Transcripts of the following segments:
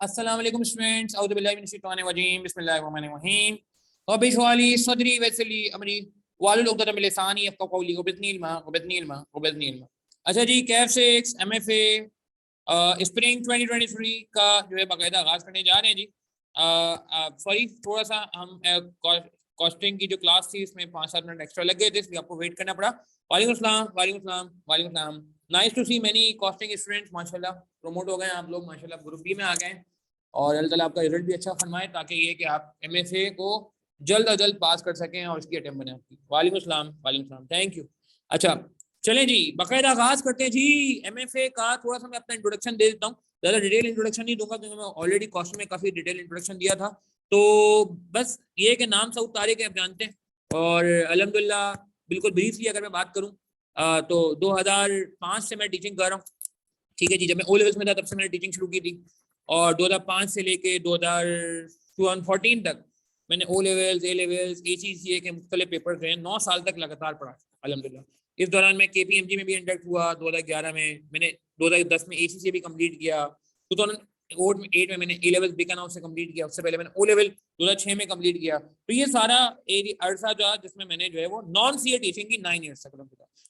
अस्सलाम वालेकुम स्टूडेंट्स, औज़ु बिल्लाहि मिनश शैतानिर रजीम, बिस्मिल्लाहिर रहमानिर रहीम। रब्बि इश्रह ली सदरी वयस्सिर ली अमरी वाहलुल उक़दतम मिन लिसानी यफ़क़हू क़ौली वबिज़्निल मा। अच्छा जी, कैफ 6 एमएफए स्प्रिंग 2023 का जो है बाकायदा आगाज़ करने जा रहे हैं जी। सॉरी, थोड़ा सा हम कॉस्टिंग की जो क्लास थी इसमें 5-7 मिनट एक्स्ट्रा लग गए थे, इसलिए आपको वेट करना पड़ा। वालेकुम अस्सलाम, वालेकुम अस्सलाम, वालेकुम अस्सलाम। Nice to see many costing students, माशाल्लाह प्रमोट हो गए आप लोग, माशाल्लाह ग्रुप बी में आ गए हैं। और अल्लाह ताला आपका रिजल्ट भी अच्छा फरमाए, ताकि ये कि आप एमएफए को जल्द अज जल्द पास कर सकें और इसकी अटेम्प्ट बने आपकी। वालेकुम अस्सलाम, वालेकुम अस्सलाम, थैंक यू। अच्छा चलें जी, बाकायदा आगाज करते हैं जी एमएफए का। थोड़ा सा मैं अपना इंट्रोडक्शन दे देता हूँ, ज़्यादा डिटेल इंट्रोडक्शन नहीं दूंगा क्योंकि मैं ऑलरेडी कॉस्ट में काफ़ी डिटेल इंट्रोडक्शन दिया था। तो बस ये कि नाम सऊद तारिक है, आप जानते हैं। और अल्हम्दुलिल्लाह बिल्कुल ब्रीफली अगर मैं बात करूँ तो 2005 से मैं टीचिंग कर रहा हूँ। ठीक है जी, जब मैं ओ लेवल्स में था तब से मैंने टीचिंग शुरू की थी। और 2005 से लेके 2014 तक मैंने O levels, A levels, ACCA के मुख्तलिफ पेपर जो हैं 9 साल तक लगातार पढ़ा अल्हम्दुलिल्लाह। इस दौरान मैं KPMG में भी इंडक्ट हुआ 2011 में, मैंने 2010 में ACCA भी कंप्लीट किया, 2008 में मैंने ए लेवल बीकन हाउस से कंप्लीट किया, उससे पहले मैंने ओ लेवल 2006 में कंप्लीट किया। तो ये सारा अरसा जो जिसमें मैंने जो है वो नॉन CA टीचिंग की 9 ईयर्स तक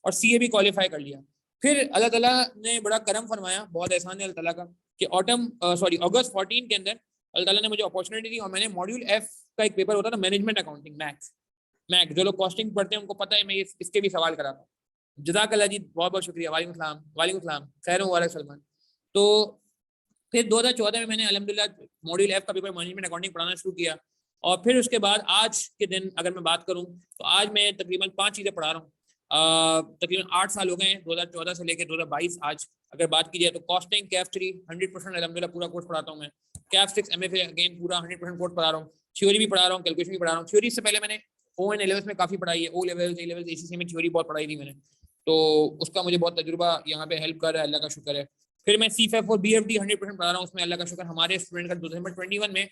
और CA भी क्वालिफाई कर लिया। फिर अल्लाह ताला ने बड़ा करम फरमाया, बहुत एहसान है अल्लाह ताला का कि अगस्त 14 के अंदर अल्लाह ताला ने मुझे अपॉर्चुनिटी दी और मैंने मॉड्यूल F का एक पेपर होता था मैनेजमेंट अकाउंटिंग मैक, जो लोग कॉस्टिंग पढ़ते हैं उनको पता है, मैं इसके भी सवाल कराता हूँ। जज़ाकल्लाह जी, बहुत बहुत शुक्रिया। वालेकुम सलाम, वालेकुम सलाम, खैर मुबारक सलमान। तो फिर 2014 में मैंने अल्हम्दुलिल्लाह मॉड्यूल F का पेपर मैनेजमेंट अकाउंटिंग पढ़ाना शुरू किया। और फिर उसके बाद आज के दिन अगर मैं बात करूँ तो आज मैं तकरीबन 5 चीज़ें पढ़ा रहा हूँ। तकरीबन 8 साल हो गए हैं, 2014 से लेकर 2022 आज अगर बात की जाए तो कॉस्टिंग कैफ 3 100% अल्हम्दुलिल्लाह पूरा कोर्स पढ़ाता हूँ मैं। कैफ 6 MFA अगेन पूरा 100% कोर्स पढ़ा रहा हूँ। थ्योरी भी पढ़ा रहा हूँ, कैलकुलेशन भी पढ़ा रहा हूँ। थ्योरी से पहले मैंने O एंड लेवल्स में काफ़ी पढ़ाई है, O levels, A levels, ACCA में थ्योरी बहुत पढ़ाई थी मैंने, तो उसका मुझे बहुत तजुर्बा यहाँ पे हेल्प कर रहा है, अल्लाह का शुक्र है। फिर मैं CFF और BFD 100% पढ़ा रहा हूँ, उसमें अल्लाह का शुक्र हमारे स्टूडेंट का 2021 में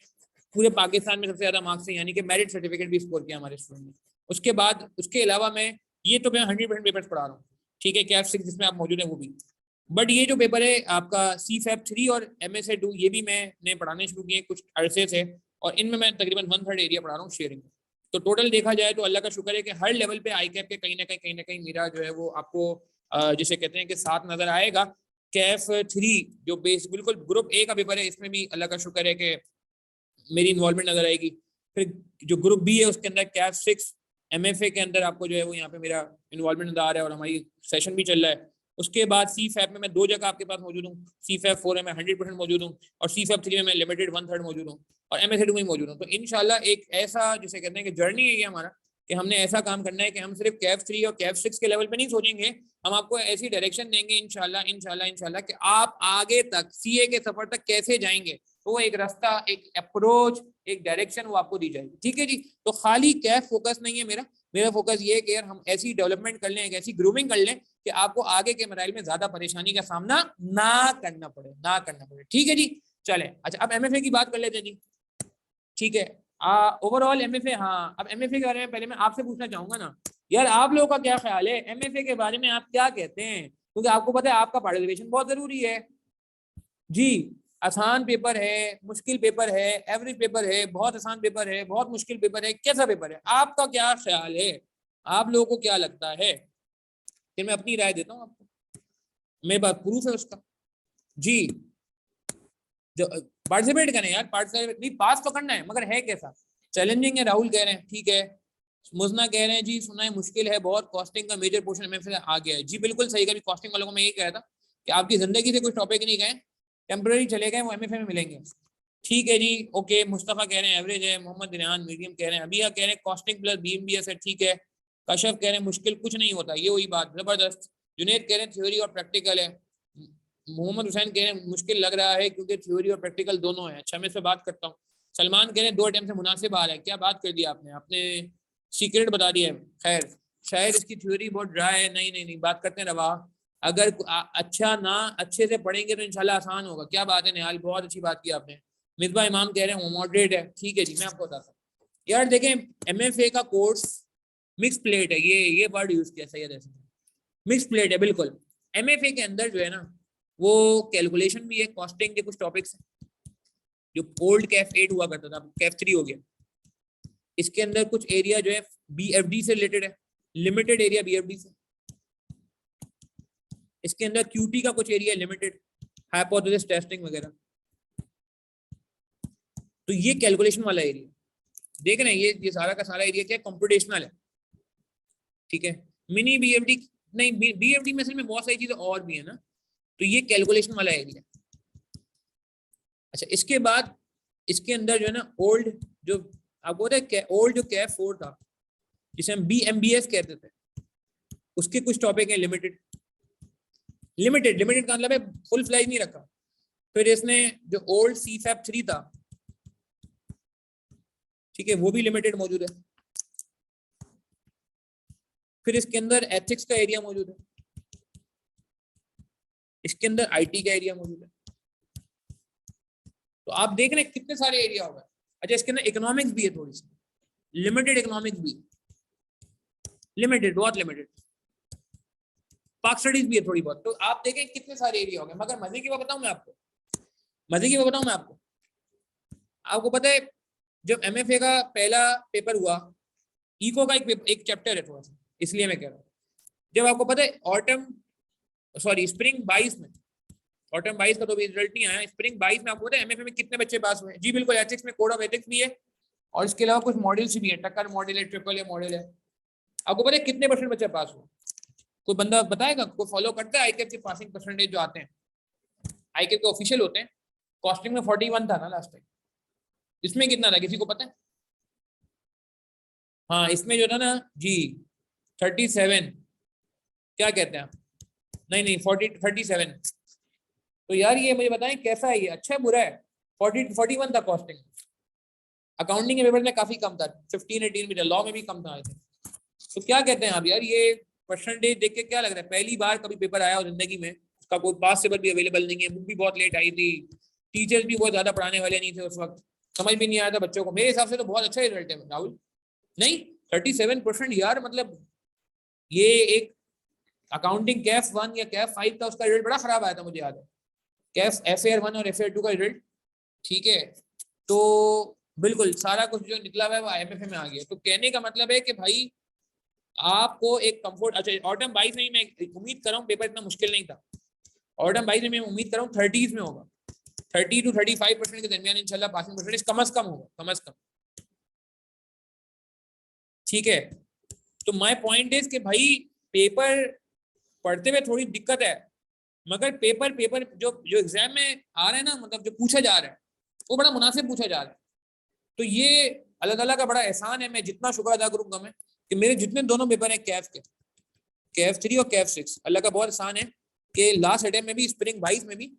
पूरे पाकिस्तान में सबसे ज़्यादा मार्क्स है, यानी कि मेरिट सर्टिफिकेट भी स्कोर किया हमारे स्टूडेंट ने। उसके बाद उसके अलावा मैं ये तो मैं 100% पेपर्स पढ़ा रहा हूँ, ठीक है, कैफ 6 जिसमें आप मौजूद हैं वो भी। बट ये जो पेपर है आपका CFAP 3 और MSA 2 ये भी मैंने पढ़ाने शुरू किए कुछ अरसे से, और इनमें मैं तकरीबन 1/3 एरिया पढ़ा रहा हूँ शेयरिंग। तो टोटल देखा जाए तो अल्लाह का शुक्र है कि हर लेवल पे आई कैप के कहीं ना कहीं मेरा जो है वो आपको जिसे कहते हैं कि साथ नजर आएगा। कैफ 3 जो बेस बिल्कुल ग्रुप A का पेपर है, इसमें भी अल्लाह का शुक्र है कि मेरी इन्वॉल्वमेंट नजर आएगी। फिर जो ग्रुप B है उसके अंदर कैफ 6 MFA के अंदर आपको जो है वो यहाँ पे मेरा इन्वॉल्वमेंट नजर आ रहा है और हमारी सेशन भी चल रहा है। उसके बाद CFAP में मैं 2 जगह आपके पास मौजूद हूँ। CFAP 4 में 100% मौजूद हूँ और CFAP 3 में मैं लिमिटेड 1/3 मौजूद हूँ और MSA 2 में मौजूद हूँ। तो इंशाल्लाह एक ऐसा जिसे कहते हैं कि जर्नी है ये हमारा, कि हमने ऐसा काम करना है कि हम सिर्फ कैफ 3 और कैफ 6 के लेवल पे नहीं सोचेंगे, हम आपको ऐसी डायरेक्शन देंगे इंशाल्लाह इंशाल्लाह इंशाल्लाह कि आप आगे तक CA के सफर तक कैसे जाएंगे, तो एक रास्ता, एक अप्रोच, एक डायरेक्शन वो आपको दी जाएगी। ठीक है जी, तो खाली कैफ फोकस नहीं है मेरा फोकस ये है कि यार हम ऐसी डेवलपमेंट कर लें, एक ऐसी ग्रूमिंग कर लें कि आपको आगे के मराइल में ज्यादा परेशानी का सामना ना करना पड़े। ठीक है जी, चले। अच्छा, अब MFA की बात कर लेते हैं जी। ठीक है, ओवरऑल MFA, हाँ अब MFA के बारे में पहले मैं आपसे पूछना चाहूंगा ना यार, आप लोगों का क्या ख्याल है MFA के बारे में, आप क्या कहते हैं? क्योंकि आपको पता है आपका पार्टिसिपेशन बहुत जरूरी है जी। आसान पेपर है, मुश्किल पेपर है, एवरेज पेपर है, बहुत आसान पेपर है, बहुत मुश्किल पेपर है, कैसा पेपर है, आपका क्या ख्याल है? आप लोगों को क्या लगता है? फिर मैं अपनी राय देता हूँ आपको, मेरे पास प्रूफ है उसका जी। जो पार्टिसिपेट करें यार, पार्टिसिपेट नहीं, पास तो करना है, मगर है कैसा? चैलेंजिंग है, राहुल कह रहे हैं, ठीक है। मुजना कह रहे हैं जी सुना है मुश्किल है बहुत, कॉस्टिंग का मेजर पोर्शन में से आ गया है जी। बिल्कुल सही, कभी कॉस्टिंग वालों को मैं यही कह रहा था कि आपकी जिंदगी से कुछ टॉपिक नहीं गए, टेम्पररी चले गए, वो MFA में मिलेंगे। ठीक है जी, ओके। मुस्तफ़ा कह रहे हैं एवरेज है, मोहम्मद रिहान मीडियम कह रहे हैं, अबिया कह रहे हैं कॉस्टिंग प्लस BMBS है, ठीक है। कशफ कह रहे हैं मुश्किल कुछ नहीं होता, ये वही बात, जबरदस्त। जुनेद कह रहे हैं थ्योरी और प्रैक्टिकल है। मोहम्मद हुसैन कह रहे हैं मुश्किल लग रहा है क्योंकि थ्योरी और प्रैक्टिकल दोनों है। अच्छा, मैं इस पर बात करता हूँ। सलमान कह रहे हैं 2 अटेम्प्ट से मुनासिब आ रहा है। क्या बात कर दी आपने सीक्रेट बता दिया है। खैर, शायद इसकी थ्योरी बहुत ड्राई है। नहीं नहीं नहीं, बात करते हैं रवा। अगर अच्छा ना अच्छे से पढ़ेंगे तो इंशाल्लाह आसान होगा। क्या बात है निहाल, बहुत अच्छी बात की आपने। मिसबा इमाम कह रहे हैं मॉडरेट है, ठीक है जी, मैं आपको बताता हूँ। यार देखें, MFA का कोर्स मिक्स प्लेट है, ये वर्ड यूज किया सही है, मिक्स प्लेट है बिल्कुल। MFA के अंदर जो है ना वो कैलकुलेशन भी है, कॉस्टिंग के कुछ टॉपिक्स, जो ओल्ड कैफ 8 हुआ करता था, कैफ 3 हो गया। इसके अंदर कुछ एरिया जो है BFD से रिलेटेड है, लिमिटेड एरिया BFD से। इसके अंदर QT का कुछ एरिया लिमिटेड, हाइपोथेसिस टेस्टिंग वगैरह। तो ये कैलकुलेशन वाला एरिया देख रहे हैं, ये सारा का सारा एरिया क्या है, कंप्यूटेशनल है, ठीक है। मिनी BFD नहीं, BFD में असल में बहुत सारी चीजें और भी है ना, तो ये कैलकुलेशन वाला एरिया। अच्छा, इसके बाद इसके अंदर जो है ना ओल्ड, जो आपको पता है ओल्ड जो कैफ 4 था जिसे हम BMBS कहते थे, उसके कुछ टॉपिक है लिमिटेड। लिमिटेड का मतलब है फुल फ्लैज नहीं रखा। फिर इसने जो ओल्ड CFAP 3 था, ठीक है, वो भी लिमिटेड मौजूद है। फिर इसके अंदर एथिक्स का एरिया मौजूद है, इसके अंदर IT का एरिया मौजूद है। तो आप देख रहे हैं कितने सारे एरिया हो गए। अच्छा, इसके अंदर इकोनॉमिक्स भी है थोड़ी सी, लिमिटेड इकोनॉमिक्स भी, लिमिटेड, बहुत लिमिटेड। पाक स्टडीज भी है थोड़ी बहुत। तो आप देखें कितने सारे एरिया हो गए। मगर मजे की बात बताऊं मैं आपको, मजे की बात बताऊं मैं आपको, आपको पता है जब MFA का पहला पेपर हुआ, इको का एक चैप्टर है थोड़ा सा, इसलिए मैं कह रहा हूँ। जब आपको पता है स्प्रिंग 22 में, ऑटम 22 का तो भी रिजल्ट नहीं आया, स्प्रिंग 22 में आपको पता है MFA में कितने बच्चे पास हुए? जी बिल्कुल, एथिक्स में कोड ऑफ एथिक्स भी है और इसके अलावा कुछ मॉडल्स भी है, टक्कर मॉडल है, AAA मॉडल है। आपको पता है कितने % बच्चे पास हुए? कोई बंदा बताएगा? कोई फॉलो करता है आईकेप के पासिंग परसेंटेज जो आते हैं? आईकेप के ऑफिशियल होते हैं। कॉस्टिंग में 41 था ना लास्ट टाइम, इसमें कितना था किसी को पता है? हाँ, इसमें जो था ना जी 37, क्या कहते हैं आप? नहीं 37। तो यार ये मुझे बताएं कैसा है, ये अच्छा है बुरा है? 41 था कॉस्टिंग। अकाउंटिंग के पेपर में काफी कम था, 15-18 भी था, लॉ में भी कम था। तो क्या कहते हैं आप यार, ये परसेंटेज देख के क्या लग रहा है? पहली बार कभी पेपर आया हो जिंदगी में, उसका कोई पास पेपर भी अवेलेबल नहीं है, बुक भी बहुत लेट आई थी, टीचर्स भी बहुत ज्यादा पढ़ाने वाले नहीं थे उस वक्त, समझ भी नहीं आया था बच्चों को। मेरे हिसाब से तो बहुत अच्छा रिजल्ट है राहुल। नहीं, 37% यार, मतलब ये एक अकाउंटिंग कैफ 1 या कैफ 5 था, उसका रिजल्ट बड़ा खराब आया था मुझे याद है। कैफ FAR 1 और FAR 2 का रिजल्ट, ठीक है। तो बिल्कुल सारा कुछ जो निकला हुआ है वो IMFA में आ गया। तो कहने का मतलब है कि भाई आपको एक कंफर्ट। अच्छा, ऑटम 22 में मैं उम्मीद कर रहा हूँ पेपर इतना मुश्किल नहीं था। ऑटम 22 में मैं उम्मीद कर रहा हूँ 30s में होगा, 30 to 35% के दरमियान इंशाल्लाह पासिंग परसेंटेज कम से कम होगा, कम से कम, ठीक है। तो माय पॉइंट इज कि भाई पेपर पढ़ते हुए थोड़ी दिक्कत है, मगर पेपर जो जो एग्जाम में आ रहे हैं ना, मतलब जो पूछा जा रहा है वो बड़ा मुनासिब पूछा जा रहा है। तो ये अल्लाह ताला का बड़ा एहसान है, मैं जितना शुक्र अदा करूंगा मैं, कि मेरे जितने दोनों पेपर हैं कैफ के, कैफ 3 और कैफ 6, अल्लाह का बहुत एहसान है कि लास्ट अटेम्प्ट में भी, स्प्रिंग 22 में भी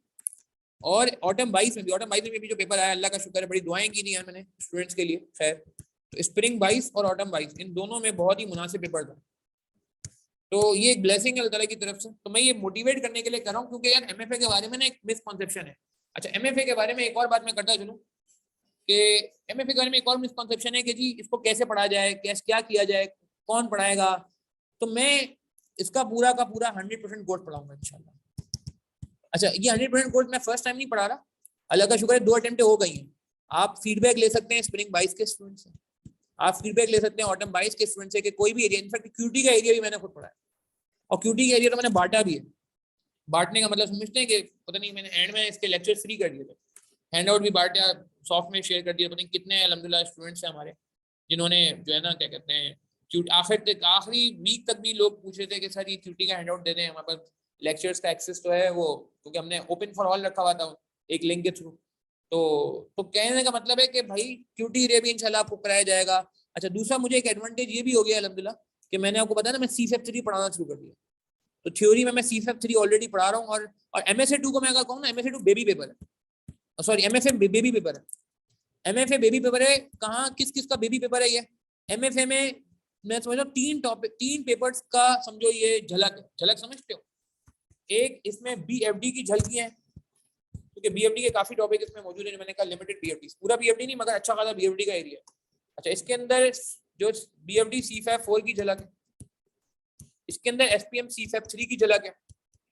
और ऑटम 22 में भी, ऑटम 22 में भी जो पेपर आया, अल्लाह का शुक्र है, बड़ी दुआएं की थी यार मैंने स्टूडेंट्स के लिए। खैर, तो स्प्रिंग 22 और ऑटम 22 इन दोनों में बहुत ही मुनासिब पेपर था। तो ये एक ब्लेसिंग है अल्लाह ताला की तरफ से। तो मैं ये मोटिवेट करने के लिए कर रहा हूँ, क्योंकि यार MFA के बारे में ना एक मिसकॉन्सेप्शन है। अच्छा, MFA के बारे में एक और बात मैं करता चलूँ कि MFA के बारे में एक और मिसकॉन्सेप्शन है कि जी इसको कैसे पढ़ा जाए, कैसे क्या किया जाए, कौन पढ़ाएगा। तो मैं इसका पूरा का पूरा 100% कोर्स पढ़ाऊंगा इंशाल्लाह। अच्छा, ये 100% कोर्स मैं फर्स्ट टाइम नहीं पढ़ा रहा, अल्लाह का शुक्र है 2 अटेम्प्ट हो गई हैं। आप फीडबैक ले सकते हैं स्प्रिंग 22 के स्टूडेंट से, आप फीडबैक ले सकते हैं ऑटम 22 के स्टूडेंट से, कि कोई भी एरिया, इनफैक्ट QT का एरिया भी मैंने खुद पढ़ा है, और QT का एरिया तो मैंने बांटा भी है। बांटने का मतलब समझते हैं कि पता नहीं, मैंने एंड में इसके लेक्चर फ्री कर दिए थे, हैंड आउट भी बांटा, सॉफ्ट में शेयर कर दिया। पता नहीं कितने अल्हम्दुलिल्लाह स्टूडेंट्स हैं हमारे जिन्होंने जो है ना, क्या कहते हैं, आखिरी वीक तक भी लोग पूछ रहे थे कि सर ये QT का हैंड आउट दे दें, हमारे पास लेक्चर्स का एक्सेस तो है वो, क्योंकि हमने ओपन फॉर ऑल रखा हुआ था एक लिंक के थ्रू। तो कहने का मतलब है कि भाई QT एरिया भी इंशाल्लाह आपको कराया जाएगा। अच्छा, दूसरा मुझे एक एडवांटेज ये भी हो गया अल्हम्दुलिल्लाह कि मैंने आपको बताया ना, मैं CFAP 3 पढ़ाना शुरू कर दिया। तो थ्योरी में मैं CFAP 3 ऑलरेडी पढ़ा रहा हूँ, और MSA 2 को मैं अगर कहूँ ना, MSA 2 बेबी पेपर है, सॉरी MFA बेबी पेपर है। MFA बेबी पेपर है। कहाँ किस का बेबी पेपर है ये? MFA में मैं समझ रहा हूँ 3 पेपर्स का समझो ये झलक समझते हो। एक इसमें BFD की झलकी है, क्योंकि BFD के काफी टॉपिक इसमें मौजूद है। मैंने कहा लिमिटेड BFD, पूरा BFD नहीं मगर अच्छा खासा BFD का एरिया। अच्छा, इसके अंदर जो BFD CFAP 4 की झलक है, इसके अंदर SPM CFAP 3 की झलक है,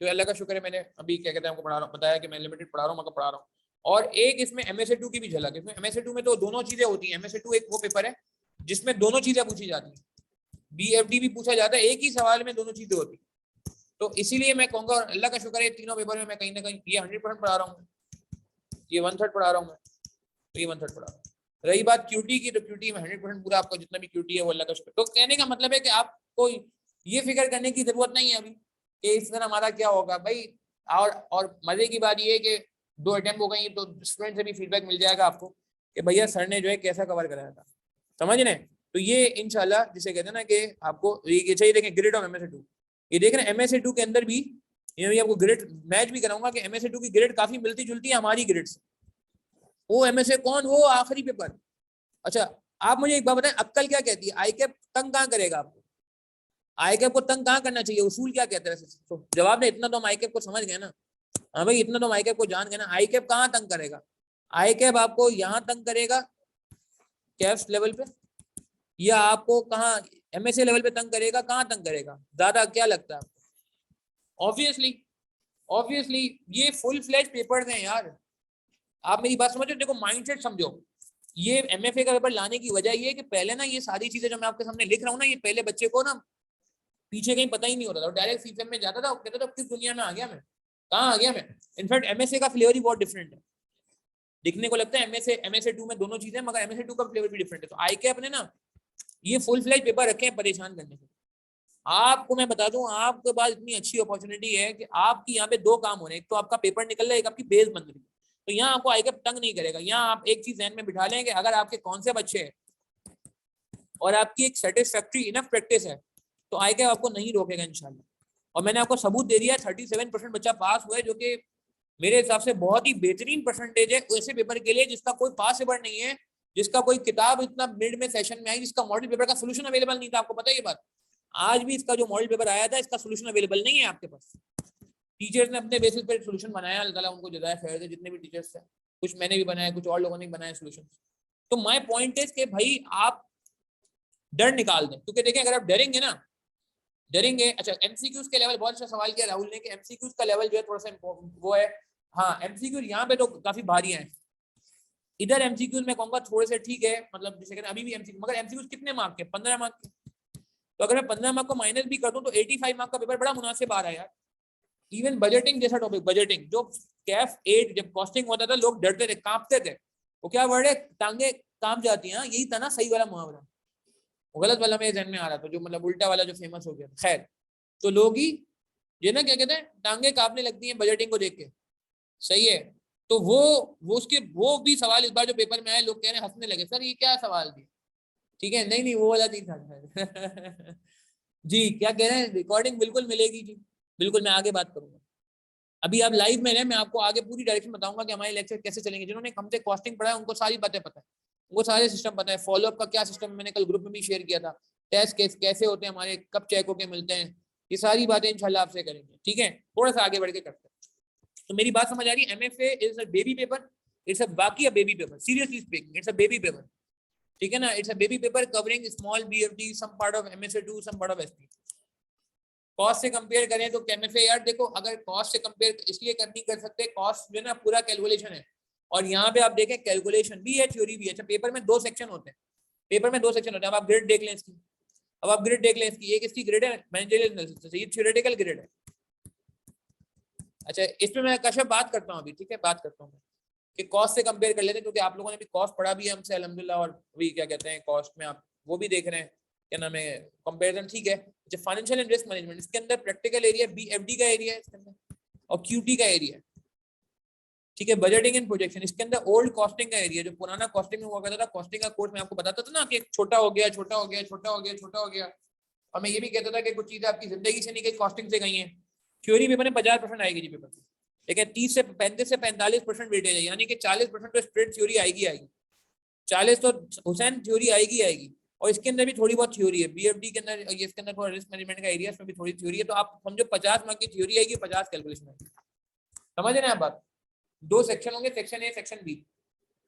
जो अल्लाह का शुक्र है मैंने अभी क्या कहते हैं आपको बताया कि मैं लिमिटेड पढ़ा रहा हूँ, मगर पढ़ा रहा हूँ। और एक इसमें MSA2 की भी झलक। इसमें MSA2 में तो दोनों चीजें होती हैं। MSA2 एक वो पेपर है जिसमें दोनों चीजें पूछी जाती हैं, BFD भी पूछा जाता है, एक ही सवाल में दोनों चीजें होती है। तो इसीलिए मैं कहूंगा, और अल्लाह का शुक्र है तीनों पेपर में मैं कहीं ना कहीं ये 100% पढ़ा रहा हूँ, ये 1/3 पढ़ा रहा हूँ मैं, तो ये 1/3 पढ़ा रहा हूँ। रही बात QT की, तो QT में 100% पूरा आपका जितना भी QT है वो अल्लाह का शुक्र। तो कहने का मतलब है कि आपको ये फिक्र करने की जरूरत नहीं है अभी कि इस तरह हमारा क्या होगा भाई। और मजे की बात ये है कि 2 अटेम्प्ट हो गई तो स्टूडेंट से भी फीडबैक मिल जाएगा आपको कि भैया सर ने जो है कैसा कवर कराया था, समझ रहे हैं। तो ये इंशाल्लाह जिसे कहते हैं ना कि आपको ये चाहिए। देखें ग्रेड ऑफ MSA2, ये देख रहे हैं MSA2 के अंदर भी ये भी आपको ग्रेड मैच भी कराऊंगा कि MSA2 की ग्रेड काफी मिलती जुलती है हमारी ग्रेड से। वो MSA कौन, वो आखिरी पेपर। अच्छा आप मुझे एक बात बताएं, अक्कल क्या कहती है, आई कैप तंग कहाँ करेगा आपको, आई कैप को तंग कहाँ करना चाहिए, उसूल क्या कहते हैं। तो जवाब ने इतना तो हम आई कैप को समझ गए ना, हाँ भाई इतना तो हम आई कैप को जान गए ना। आई कैप कहाँ तंग करेगा, आई कैप आपको यहाँ तंग करेगा कैफ लेवल पे, या आपको कहाँ MSA लेवल पे तंग करेगा, कहाँ तंग करेगा ज्यादा, क्या लगता है आपको। ऑब्वियसली ये फुल फ्लैश पेपर हैं यार, आप मेरी बात समझो। देखो माइंडसेट समझो, ये MFA का पेपर लाने की वजह ये है कि पहले ना ये सारी चीजें जो मैं आपके सामने लिख रहा हूँ ना, ये पहले बच्चे को ना पीछे कहीं पता ही नहीं होता था, डायरेक्ट सीफएम में जाता था, कहता था किस दुनिया में आ गया मैं, कहाँ आ गया मैं। इनफैक्ट MSA का फ्लेवर ही बहुत डिफरेंट है, दिखने को लगता है MSA2 में दोनों चीजें, मगर MSA2 का फ्लेवर भी डिफरेंट है। तो आई कैप ने ना ये फुल फ्लैश पेपर रखे हैं परेशान करने के। आपको मैं बता दूं, आपके पास इतनी अच्छी अपॉर्चुनिटी है कि आपकी यहाँ पे 2 काम हो रहे हैं, एक तो आपका पेपर निकल रहा है, एक आपकी बेस बन रही है। तो यहाँ आपको आई कैप तंग नहीं करेगा। यहाँ आप एक चीज ध्यान में बिठा लें कि अगर आपके कौन से बच्चे हैं और आपकी एक सेटिस्फैक्ट्री इनफ प्रैक्टिस है तो आई कैप आपको नहीं रोकेगा इंशाल्लाह। और मैंने आपको सबूत दे दिया, 37% बच्चा पास हुआ है, जो कि मेरे हिसाब से बहुत ही बेहतरीन परसेंटेज है ऐसे पेपर के लिए जिसका कोई पास पेपर नहीं है, जिसका कोई किताब इतना मिड में सेशन में आई, जिसका मॉडल पेपर का सोल्यूशन अवेलेबल नहीं था। आपको पता है ये बात, आज भी इसका जो मॉडल पेपर आया था इसका सोल्यूशन अवेलेबल नहीं है आपके पास। टीचर्स ने अपने बेसिस पर सोल्यूशन बनाया, अल्लाह ताला उनको जज़ाए खैर दे, जितने भी टीचर्स थे, कुछ मैंने भी बनाया, कुछ और लोगों ने बनाया सोल्यूशन। तो माय पॉइंट इज कि भाई आप डर निकाल दें, क्योंकि देखें अगर आप डरेंगे ना, डरेंगे। अच्छा MCQs के लेवल, बहुत अच्छा सवाल किया राहुल ने कि MCQs का लेवल जो है थोड़ा सा वो है। हाँ MCQ यहाँ पे तो काफी भारी है, इधर MCQs में कहूंगा थोड़े से ठीक है, मतलब जैसे कहते हैं अभी भी MCQ, मगर MCQs कितने मार्क के, 15 मार्क के। तो अगर मैं 15 मार्क को माइनस भी कर दूं तो 85 मार्क का पेपर बड़ा मुनासिब आ रहा है यार। इवन बजटिंग जैसा टॉपिक, बजटिंग जो कैफ 8 जब कॉस्टिंग होता था लोग डरते थे, कांपते थे। वो क्या वर्ड है, टांगे कांप जाती हैं, यही था ना सही वाला मुहावरा, गलत वाला मेरे जहन में आ रहा था, जो मतलब उल्टा वाला जो फेमस हो गया। खैर तो लोग ही ये ना क्या कहते हैं, टांगे कांपने लगती हैं बजटिंग को देख के, सही है। तो वो उसके वो भी सवाल इस बार जो पेपर में आए, लोग कह रहे हैं, हंसने लगे, सर ये क्या सवाल दिया। ठीक है, नहीं वो वाला नहीं था जी क्या कह रहे हैं, रिकॉर्डिंग बिल्कुल मिलेगी जी, बिल्कुल मैं आगे बात करूंगा। अभी आप लाइव में रहे, मैं आपको आगे पूरी डायरेक्शन बताऊंगा कि हमारे लेक्चर कैसे चलेंगे। जिन्होंने हमसे कॉस्टिंग पढ़ा है उनको सारी बातें पता है, उनको सारे सिस्टम पता है, फॉलोअप का क्या सिस्टम, मैंने कल ग्रुप में भी शेयर किया था, टेस्ट कैसे होते हैं हमारे, कब चेक होके मिलते हैं, ये सारी बातें इंशाल्लाह आपसे करेंगे। ठीक है, थोड़ा सा आगे बढ़ के करते हैं। तो मेरी बात समझ आ रही है, MFA is a baby paper, it's a बाकी a baby paper, seriously speaking it's a baby paper. ठीक है ना, it's a baby paper covering small BFD, some part of MSA2, some part of SP। Cost से compare करें तो MFA यार देखो, अगर कॉस्ट से कंपेयर इसलिए नहीं कर सकते, कॉस्ट जो है ना पूरा कैलकुलेशन है, और यहाँ पे आप देखें कैलकुलेशन भी है, थ्योरी भी है। अच्छा पेपर में 2 सेक्शन होते हैं, पेपर में 2 सेक्शन होते हैं। अब आप ग्रेड देख लें इसकी, अब आप ग्रेड देख लें इसकी, एक इसकी ग्रेड है मैनेजरियल एनालिसिस, ये थ्योरेटिकल ग्रेड है। अच्छा इसमें मैं कश्यप बात करता हूँ अभी, ठीक है बात करता हूँ कि कॉस्ट से कंपेयर कर लेते हैं, क्योंकि आप लोगों ने भी कॉस्ट पढ़ा भी है हमसे अल्हम्दुलिल्लाह, और अभी क्या कहते हैं कॉस्ट में आप वो भी देख रहे हैं, क्या नाम है, कंपैरिजन। ठीक है, जो फाइनेंशियल एंड रिस्क मैनेजमेंट, इसके अंदर प्रैक्टिकल एरिया BFD का एरिया है इसके अंदर, और QT का एरिया है। ठीक है, बजटिंग एंड प्रोजेक्शन इसके अंदर ओल्ड कॉस्टिंग का एरिया, जो पुराना कॉस्टिंग में हुआ करता था, कॉस्टिंग का कोर्स में आपको बताता था ना कि छोटा हो गया, छोटा हो गया, छोटा हो गया, छोटा हो गया। और मैं ये भी कहता था कि कुछ चीजें आपकी जिंदगी से नहीं गई, कॉस्टिंग से गई हैं। थ्योरी पेपर में 50% आएगी जी पेपर में, लेकिन 30 से 35 से 45% वेटेज है, यानी कि 40% तो स्ट्रेट थ्योरी आएगी आएगी, 40 तो हुसैन थ्योरी आएगी आएगी। और इसके अंदर भी थोड़ी बहुत थ्योरी है BFD के अंदर, ये इसके अंदर थोड़ा रिस्क मैनेजमेंट का एरिया, इसमें भी थोड़ी थ्योरी है। तो आप समझो 50 मार्क की थ्योरी आएगी, 50 कैलकुलेशन आएगी, समझ रहे हैं आप बात। 2 सेक्शन होंगे, section A section B,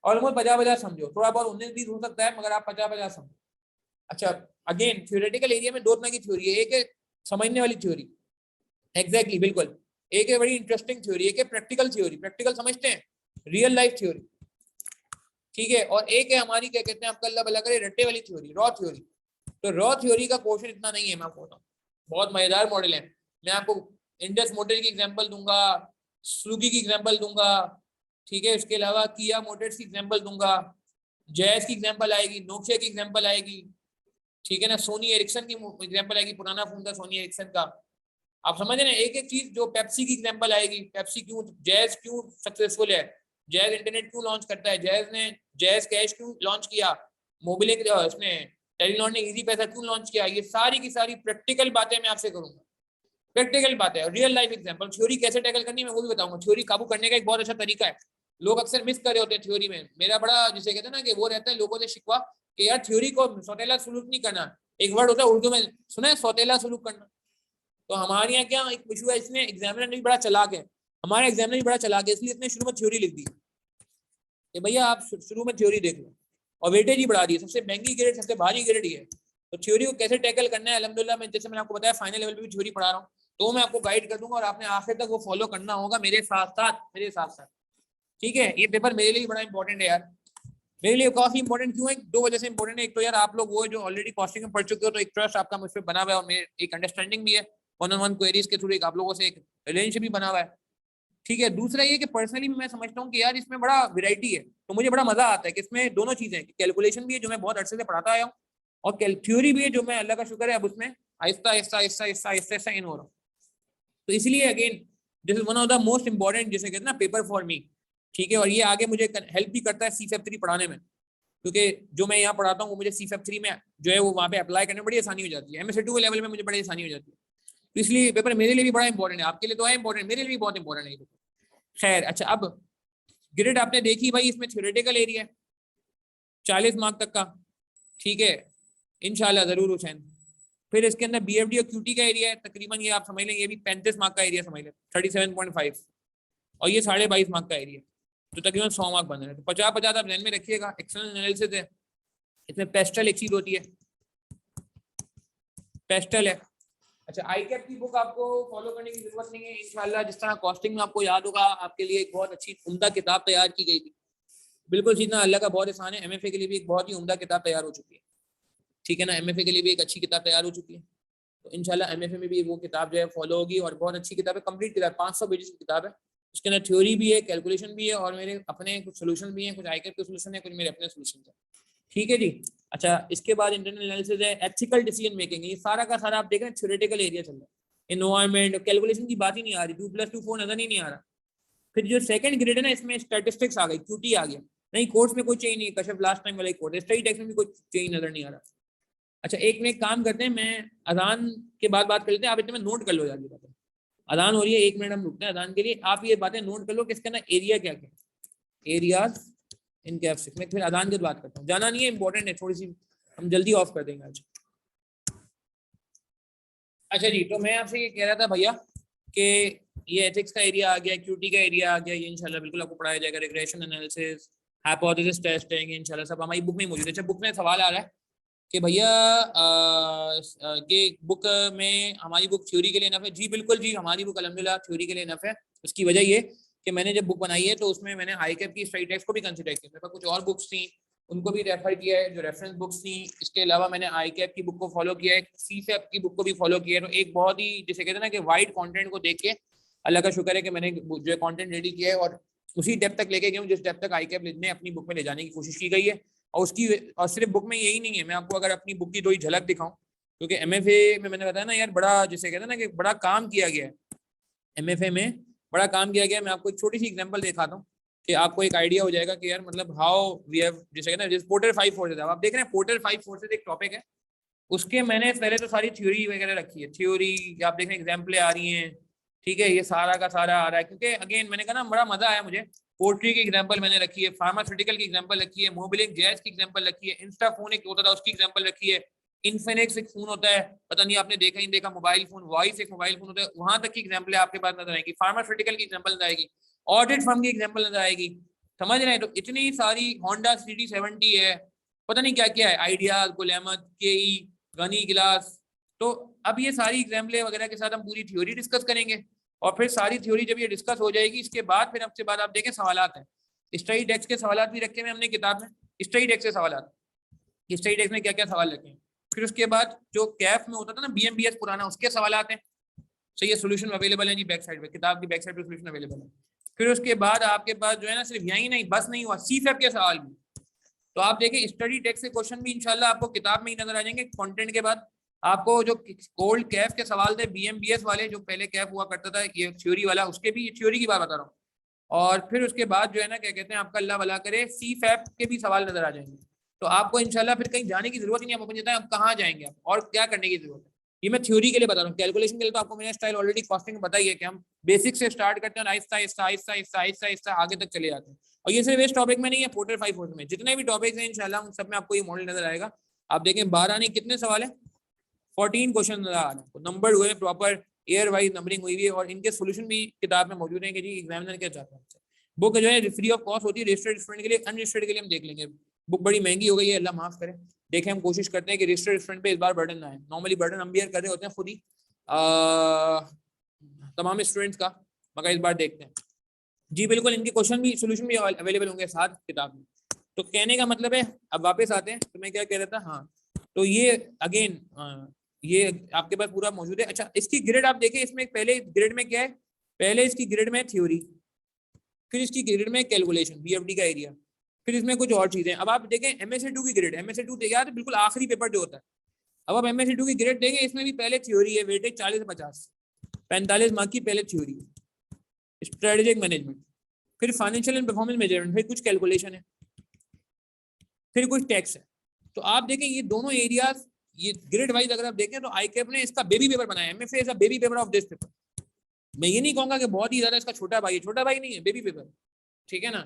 almost 50-50 समझो, थोड़ा बहुत 19-20 हो सकता है, मगर आप 50-50 समझो। अच्छा अगेन थ्योरेटिकल एरिया में 2 तरह की थ्योरी है, एक है समझने वाली थ्योरी, एग्जैक्टली बिल्कुल, एक है बड़ी इंटरेस्टिंग थ्योरी, एक है प्रैक्टिकल थ्योरी। प्रैक्टिकल समझते हैं, रियल लाइफ थ्योरी, ठीक है। और एक है हमारी क्या कहते हैं, आपका अल्लाह भला करे, रट्टे वाली थ्योरी, रॉ थ्योरी। तो रॉ थ्योरी का क्वेश्चन इतना नहीं है, मैं आपको बताऊं, बहुत मजेदार मॉडल है। मैं आपको इंडस मोटर की एग्जांपल दूंगा, सुजुकी की एग्जांपल दूंगा, ठीक है। इसके अलावा किया मोटर्स की एग्जांपल दूंगा, जैज की एग्जांपल आएगी, नोकिया की एग्जांपल आएगी, ठीक है ना, सोनी एरिक्सन की एग्जांपल आएगी, पुराना फोन था सोनी एरिक्सन का। आप समझ रहे हैं, एक एक चीज, जो पेप्सी की एग्जांपल आएगी, पेप्सी क्यों, जैज क्यों सक्सेसफुल है, जैज इंटरनेट क्यों लॉन्च करता है, जैज कैश क्यों लॉन्च किया, मोबिलिक इसने टेलीनॉर ने इजी पैसा क्यों लॉन्च किया, ये सारी की सारी प्रैक्टिकल बातें मैं आपसे करूंगा, प्रैक्टिकल बातें और रियल लाइफ एग्जांपल। थ्योरी कैसे टैकल करनी है मैं वो भी बताऊंगा। थ्योरी काबू करने का एक बहुत अच्छा तरीका है, लोग अक्सर मिस कर रहे होते हैं थ्योरी में। मेरा बड़ा जिसे कहते हैं ना कि वो रहता है लोगों से शिकवा कि यार थ्योरी को सौतेला सलूक नहीं करना। एक वर्ड होता है उर्दू में, सुना है, सौतेला सलूक करना। तो हमारे यहाँ क्या एक इशू है, इसमें एग्जामिनर भी बड़ा चलाक है, हमारा एग्जामिनर भी बड़ा चलाक है, इसलिए इसने शुरू में थ्योरी लिख दी कि भैया आप शुरू में थ्योरी देख लो, और वेटेज ही बढ़ा दी है, सबसे महंगी ग्रेड, सबसे भारी ग्रेड ही है। तो थ्योरी को कैसे टैकल करना है, अल्हम्दुलिल्लाह मैं जैसे मैंने आपको बताया फाइनल लेवल पे भी थ्योरी पढ़ा रहा हूँ, तो मैं आपको गाइड कर दूंगा और आपने आखिर तक वो फॉलो करना होगा मेरे साथ साथ, ठीक है। ये पेपर मेरे लिए बड़ा इंपॉर्टेंट है यार, मेरे लिए काफी इंपॉर्टेंट क्यों है, दो वजह से इंपॉर्टेंट है। एक तो यार आप लोग वो जो ऑलरेडी कॉस्टिंग में पढ़ चुके हो, तो एक ट्रस्ट आपका मुझ पर बना हुआ है, और मेरे एक अंडरस्टैंडिंग भी है, वन ऑन वन क्वेरीज के थ्रू एक आप लोगों से एक रिलेशनशिप भी बना हुआ है, ठीक है। दूसरा ये कि पर्सनली मैं समझता हूँ कि यार इसमें बड़ा वैरायटी है, तो मुझे बड़ा मजा आता है कि इसमें दोनों चीजें हैं, कैलकुलेशन भी है जो मैं बहुत अरसे से पढ़ाता आया हूँ, और थ्योरी भी है जो मैं अल्लाह का शुक्र है अब उसमें आहिस्ता आहिस्ता आहिस्ता आहिस्ता आहिस्ता आहिस्ता इन हो रहा हूँ। तो इसलिए again this is one of the most important जिसे कहते हैं ना पेपर फॉर मी, ठीक है। और ये आगे मुझे हेल्प भी करता है C-FAB3 पढ़ाने में, क्योंकि जो मैं यहाँ पढ़ाता हूँ वो मुझे C-FAB3 में जो है वो वहाँ पे अप्लाई करने में बड़ी आसानी हो जाती है, MSc2 लेवल में मुझे बड़ी आसानी हो जाती है। तो इसलिए पेपर मेरे लिए भी बड़ा इंपॉर्टेंट है, आपके लिए तो है इंपॉर्टेंट, मेरे लिए भी बहुत इंपॉर्टेंट है। खैर अच्छा, अब ग्रिड आपने देखी भाई, इसमें थ्योरेटिकल एरिया 40 मार्क तक का, ठीक है, इंशाल्लाह जरूर हुसैन। फिर इसके अंदर BFD और QT का एरिया है तकरीबन, ये आप समझ लें, ये भी 35 मार्क का एरिया समझ लें, 37.5, और ये 22.5 मार्क का एरिया, तो तकरीबन 100 मार्क बन रहे हैं। तो 50-50 आप ध्यान में रखिएगा। एक्सटर्नल एनालिसिस है, इसमें पेस्टल एक चीज होती है, पेस्टल है। अच्छा, ICAP की बुक आपको फॉलो करने की जरूरत नहीं है इंशाल्लाह, जिस तरह कॉस्टिंग में आपको याद होगा आपके लिए एक बहुत अच्छी उम्दा किताब तैयार की गई थी, बिल्कुल सीधा अल्लाह का बहुत एहसान है। MFA के लिए भी एक बहुत ही उम्दा किताब तैयार हो चुकी है, ठीक है ना, MFA के लिए भी एक अच्छी किताब तैयार हो चुकी है। तो इंशाल्लाह MFA में भी वो किताब जो है फॉलो होगी, और बहुत अच्छी किताब है, कंप्लीट किताब 500 पेजेस की किताब है। उसके अंदर थ्योरी भी है, कैलकुलेशन भी है, और मेरे अपने कुछ सोल्यूशन भी हैं, कुछ ICAP के सोल्यूशन है, कुछ मेरे अपने सोल्यूशन है, ठीक है जी। अच्छा, इसके बाद इंटरनल एनालिसिस है, एथिकल डिसीजन मेकिंग, ये सारा का सारा आप देख रहे हैं थ्योरेटिकल एरिया चल रहा है। एनवायरमेंट कैलकुलेशन की बात ही नहीं आ रही, 2+2 4 नजर ही नहीं आ रहा। फिर जो सेकंड ग्रेड है ना, इसमें स्टैटिस्टिक्स आ गई, QT आ गया, नहीं कोर्स में कोई चेंज नहीं, कश्यप लास्ट टाइम वाला ही कोर्स, स्टडी टेक्स्ट में भी कोई चेंज नजर नहीं आ रहा। अच्छा, एक में काम करते हैं, मैं अजान के बाद बात कर लेते हैं, आप इतने में नोट कर लो यार ये बातें, अजान हो रही है, 1 मिनट हम रुकते हैं अजान के लिए, आप ये बातें नोट कर लो कि इसका ना एरिया क्या क्या, एरियाज इन कैप्सिक में, फिर अजान की बात करता हूँ, जाना नहीं है, इंपॉर्टेंट है थोड़ी सी, हम जल्दी ऑफ कर देंगे आज। अच्छा जी, तो मैं आपसे ये कह रहा था भैया कि ये एथिक्स का एरिया आ गया, QT का एरिया आ गया, ये इंशाल्लाह बिल्कुल आपको पढ़ाया जाएगा। रिग्रेशन एनालिसिस, हाइपोथेसिस टेस्टिंग, इंशाल्लाह सब हमारी बुक में मौजूद है। अच्छा, बुक में सवाल आ रहा है कि भैया ये बुक में हमारी बुक थ्योरी के लिए इनफ है? जी बिल्कुल जी, हमारी बुक अल्हम्दुलिल्लाह थ्योरी के लिए इनफ है। उसकी वजह ये कि मैंने जब बुक बनाई है तो उसमें मैंने ICAP की स्टडी टेक्स्ट को भी कंसिडर किया, मेरे पास कुछ और बुक्स थी उनको भी रेफर किया है, जो रेफरेंस बुक्स थी। इसके अलावा मैंने ICAP की बुक को फॉलो किया है, C-FAB की बुक को भी फॉलो किया है। तो एक बहुत ही जिसे कहते हैं ना कि वाइड कंटेंट को देख के अल्लाह का शुक्र है कि मैंने जो है कंटेंट रेडी किया है, और उसी डेप्थ तक लेके गया हूँ जिस डेप्थ तक ICAP ने अपनी बुक में ले जाने की कोशिश की गई है। और उसकी, और सिर्फ बुक में यही नहीं है, मैं आपको अगर अपनी बुक की थोड़ी झलक दिखाऊं, क्योंकि MFA में मैंने बताया ना यार, बड़ा जिसे कहते हैं ना कि बड़ा काम किया गया है, MFA में बड़ा काम किया गया है। मैं आपको एक छोटी सी एग्जांपल दिखाता हूँ कि आपको एक आइडिया हो जाएगा कि यार मतलब हाउ वी हैव, जिसे कहते हैं जिस पोर्टर 5 फोर्सेज, आप देख रहे हैं पोर्टर 5 फोर्सेज एक टॉपिक है, उसके मैंने पहले तो सारी थ्योरी वगैरह रखी है, थ्योरी आप देख रहे हैं एग्जाम्पलें आ रही हैं, ठीक है, ये सारा का सारा आ रहा है, क्योंकि अगेन मैंने कहा ना बड़ा मजा आया मुझे। पोल्ट्री की एग्जांपल मैंने रखी है, फार्मास्यूटिकल की एग्जांपल रखी है, मोबिलिक जैज की एग्जांपल रखी है, इंस्टाफोन एक होता था उसकी एग्जांपल रखी है, इन्फिनिक्स एक फोन होता है, पता नहीं आपने देखा ही देखा, मोबाइल फोन, वॉइस एक मोबाइल फोन होता है, वहां तक की एग्जांपल आपके पास नजर आएगी, फार्मास्यूटिकल की एग्जांपल नजर आएगी, ऑडिट फर्म की एग्जांपल नजर आएगी, समझ रहे हैं। तो इतनी सारी, होंडा CD70 है, पता नहीं क्या क्या है, आइडियाज, गुलामत, KE, गनी गिलास। तो अब ये सारी एग्जाम्पलें वगैरह के साथ हम पूरी थ्योरी डिस्कस करेंगे, और फिर सारी थ्योरी जब ये डिस्कस हो जाएगी, इसके बाद फिर आपसे बाद आप देखें सवालात हैं। स्टडी टेक्स्ट के सवाल भी रखे हुए हमने किताब में, स्टडी टेक्स्ट के सवाल, स्टडी टेक्स्ट में क्या क्या सवाल रखे हैं। फिर उसके बाद जो कैफ में होता था ना BMBS पुराना, उसके सवाल आते हैं। सही है, सोल्यूशन अवेलेबल है जी बैक साइड पे, किताब की बैक साइड पे सोल्यूशन अवेलेबल है। फिर उसके बाद आपके पास जो है ना सिर्फ यही नहीं, बस नहीं हुआ, CFAP के सवाल भी। तो आप देखिए स्टडी टेक्स्ट के क्वेश्चन भी इंशाल्लाह आपको किताब में ही नजर आ जाएंगे। कंटेंट के बाद आपको जो कोल्ड कैफ के सवाल थे BMBS वाले, जो पहले कैफ हुआ करता था ये थ्योरी वाला, उसके भी थ्योरी की बात बता रहा हूँ। और फिर उसके बाद जो है ना क्या कहते हैं, आपका अल्लाह भला करे CFAP के भी सवाल नजर आ जाएंगे। तो आपको इंशाल्लाह फिर कहीं जाने की जरूरत ही नहीं, आप अपने आप कहाँ जाएंगे आप और क्या करने की जरूरत है। ये मैं थ्योरी के लिए बता रहा हूँ, कैलकुलेशन के लिए तो आपको मेरा स्टाइल ऑलरेडी कॉस्टिंग में बताइए कि हम बेसिक से स्टार्ट करते हैं, आहिस्ता आहिस्ता आहिस्ता आहिस्ता आहिस्ता आहिस्ता आगे तक चले जाते हैं। और ये सिर्फ इस टॉपिक में नहीं है, 4-5 में जितने भी टॉपिक्स हैं इंशाल्लाह उन सब में आपको ये मॉडल नजर आएगा। आप देखें 12 नहीं कितने सवाल है, 14 क्वेश्चन नजर आ रहे हैं, नंबर हुए प्रॉपर ईयर वाइज नंबरिंग हुई है, और इनके सोल्यूशन भी किताब में मौजूद है कि जी एग्जामिनर क्या चाहते हैं। बुक जो है फ्री ऑफ कॉस्ट होती है रजिस्टर्ड स्टूडेंट के लिए, अनरजिस्टर्ड के लिए हम देख लेंगे। बुक बड़ी महंगी हो गई है, अल्लाह माफ करे। देखें हम कोशिश करते हैं कि रजिस्टर्ड स्टूडेंट पे इस बार बर्डन ना आए। नॉर्मली बर्डन हम बियर कर रहे होते हैं खुद ही तमाम स्टूडेंट्स का, मगर इस बार देखते हैं जी। बिल्कुल इनके क्वेश्चन भी सोल्यूशन भी अवेलेबल होंगे साथ किताब में। तो कहने का मतलब है, अब वापस आते हैं, तो मैं क्या कह रहा था, हाँ तो ये अगेन ये आपके पास पूरा मौजूद है। अच्छा इसकी ग्रेड आप देखें, इसमें पहले ग्रेड में क्या है, पहले इसकी ग्रेड में थ्योरी, फिर इसकी ग्रेड में कैलकुलेशन BFD का एरिया, फिर इसमें कुछ और चीजें। अब आप देखें MSc2 की ग्रेड, MSc2 याद है बिल्कुल आखिरी पेपर जो होता है। अब आप MSc2 की ग्रेड देखें, इसमें भी पहले थ्योरी है, वेटेज 40 से 50, 45 मार्क की पहले थ्योरी है, स्ट्रेटेजिक मैनेजमेंट, फिर फाइनेंशियल एंड परफॉर्मेंस मेजरमेंट, फिर कुछ कैलकुलेशन है, फिर कुछ टैक्स है। तो आप देखें ये दोनों एरियाज, ये ग्रेड वाइज अगर आप देखें तो ICAP ने इसका बेबी पेपर बनाया, MFA is a baby paper of this paper. मैं ये नहीं कहूंगा कि बहुत ही ज्यादा इसका छोटा भाई है, छोटा भाई नहीं है, बेबी पेपर, ठीक है ना।